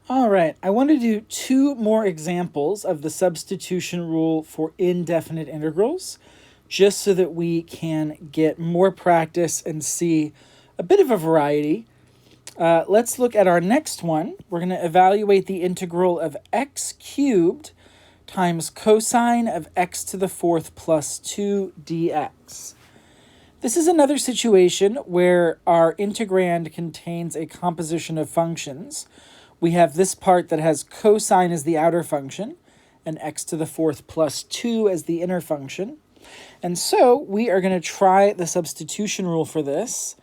All right, I want to do two more examples of the substitution rule for indefinite integrals, just so that we can get more practice and see a bit of a variety. Let's look at our next one. We're going to evaluate the integral of x cubed times cosine of x to the fourth plus 2 dx. This is another situation where our integrand contains a composition of functions. We have this part that has cosine as the outer function and x to the fourth plus 2 as the inner function. And so we are going to try the substitution rule for this.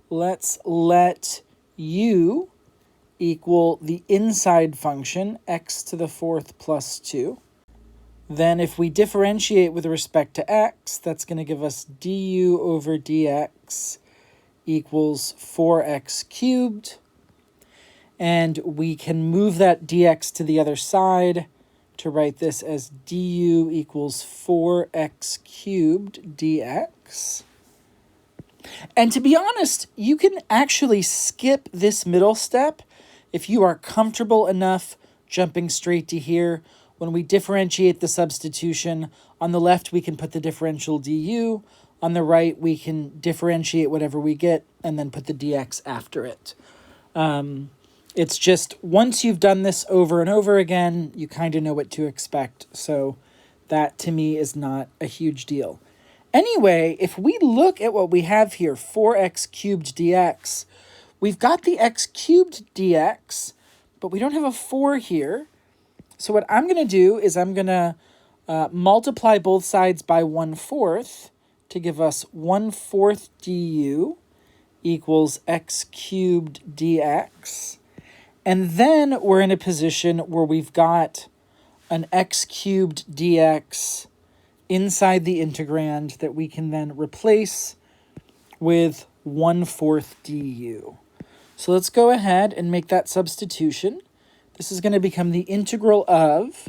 Let's let u equal the inside function, x to the fourth plus 2. Then if we differentiate with respect to x, that's going to give us du over dx equals 4x cubed. And we can move that dx to the other side to write this as du equals 4x cubed dx. And to be honest, you can actually skip this middle step if you are comfortable enough jumping straight to here. When we differentiate the substitution, on the left we can put the differential du, on the right we can differentiate whatever we get and then put the dx after it. It's just once you've done this over and over again, you kind of know what to expect. So that to me is not a huge deal. Anyway, if we look at what we have here, 4x cubed dx, we've got the x cubed dx, but we don't have a 4 here. So what I'm going to do is I'm going to multiply both sides by 1/4 to give us 1/4 du equals x cubed dx. And then we're in a position where we've got an x cubed dx inside the integrand that we can then replace with 1/4 du. So let's go ahead and make that substitution. This is going to become the integral of,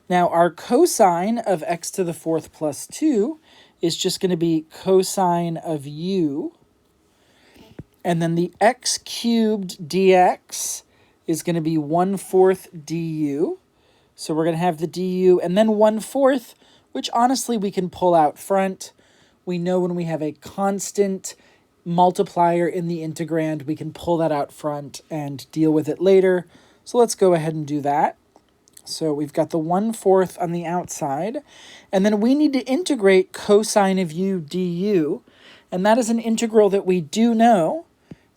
now our cosine of x to the fourth plus 2 is just going to be cosine of u. And then the x cubed dx is going to be 1/4 du. So we're going to have the du and then 1/4, which honestly we can pull out front. We know when we have a constant multiplier in the integrand, we can pull that out front and deal with it later. So let's go ahead and do that. So we've got the 1/4 on the outside, and then we need to integrate cosine of u du, and that is an integral that we do know.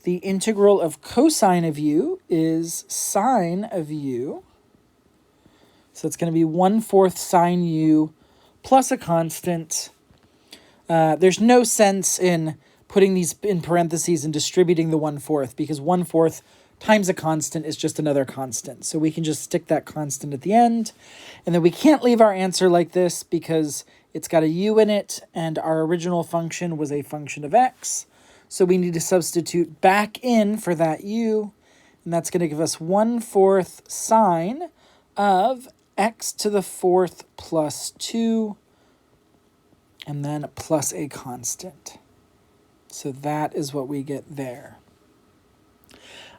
The integral of cosine of u is sine of u. So it's going to be 1/4 sine u plus a constant. There's no sense in putting these in parentheses and distributing the 1/4 because 1/4 times a constant is just another constant. So we can just stick that constant at the end. And then we can't leave our answer like this because it's got a u in it and our original function was a function of x. So we need to substitute back in for that u, and that's going to give us 1/4 sine of x to the fourth plus 2, and then plus a constant. So that is what we get there.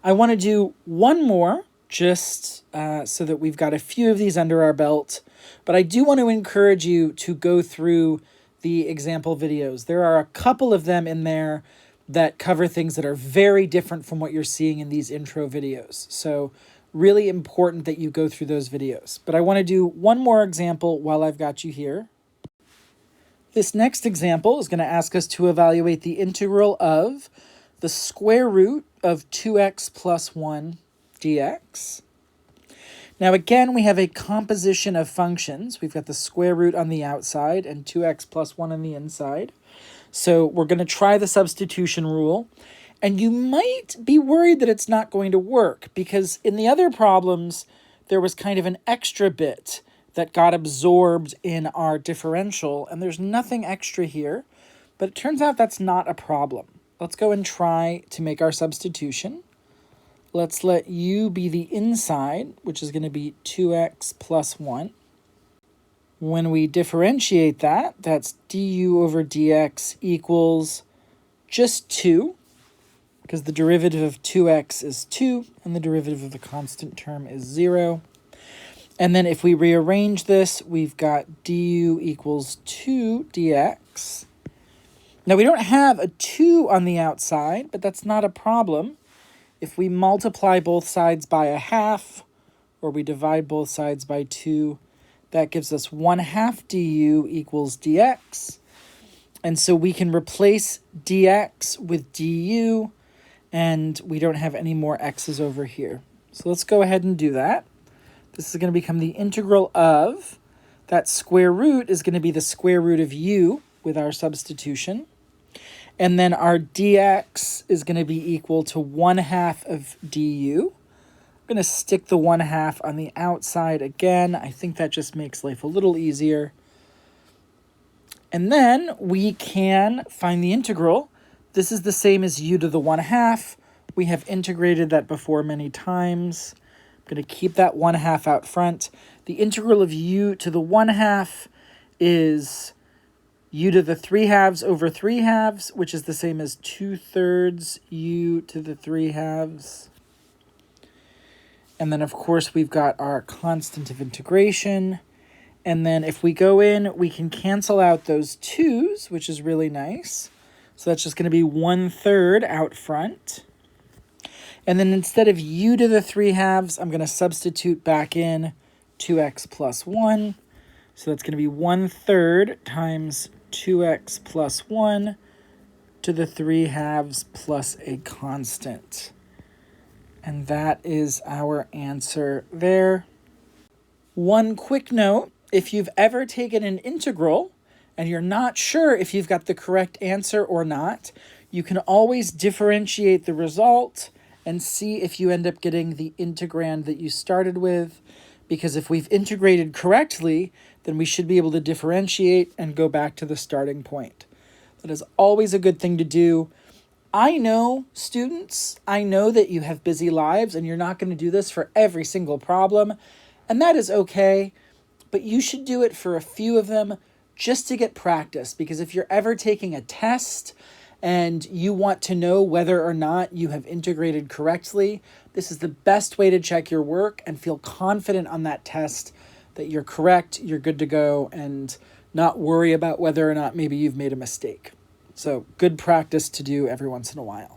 I want to do one more just so that we've got a few of these under our belt, but I do want to encourage you to go through the example videos. There are a couple of them in there that cover things that are very different from what you're seeing in these intro videos. So really important that you go through those videos. But I want to do one more example while I've got you here. This next example is going to ask us to evaluate the integral of the square root of 2x plus 1 dx. Now again, we have a composition of functions. We've got the square root on the outside and 2x plus 1 on the inside. So we're going to try the substitution rule. And you might be worried that it's not going to work because in the other problems, there was kind of an extra bit that got absorbed in our differential. And there's nothing extra here, but it turns out that's not a problem. Let's go and try to make our substitution. Let's let u be the inside, which is going to be 2x plus 1. When we differentiate that, that's du over dx equals just 2. because the derivative of 2x is 2, and the derivative of the constant term is 0. And then if we rearrange this, we've got du equals 2 dx. Now, we don't have a 2 on the outside, but that's not a problem. If we multiply both sides by a half, or we divide both sides by 2, that gives us 1/2 du equals dx. And so we can replace dx with du, and we don't have any more x's over here. So let's go ahead and do that. This is going to become the integral of, that square root is going to be the square root of u with our substitution. And then our dx is going to be equal to 1/2 of du. I'm going to stick the 1/2 on the outside again. I think that just makes life a little easier. And then we can find the integral. This is the same as u to the 1/2. We have integrated that before many times. I'm going to keep that 1/2 out front. The integral of u to the 1/2 is u to the 3/2 over 3/2, which is the same as 2/3 u to the 3/2. And then, of course, we've got our constant of integration. And then if we go in, we can cancel out those 2's, which is really nice. So that's just going to be 1/3 out front. And then instead of u to the 3/2, I'm going to substitute back in 2x plus 1. So that's going to be 1/3 times 2x plus 1 to the 3/2 plus a constant. And that is our answer there. One quick note, if you've ever taken an integral and you're not sure if you've got the correct answer or not, you can always differentiate the result and see if you end up getting the integrand that you started with. Because if we've integrated correctly, then we should be able to differentiate and go back to the starting point. That is always a good thing to do. I know, students, I know that you have busy lives and you're not going to do this for every single problem, and that is okay, but you should do it for a few of them just to get practice, because if you're ever taking a test and you want to know whether or not you have integrated correctly, this is the best way to check your work and feel confident on that test that you're correct, you're good to go, and not worry about whether or not maybe you've made a mistake. So good practice to do every once in a while.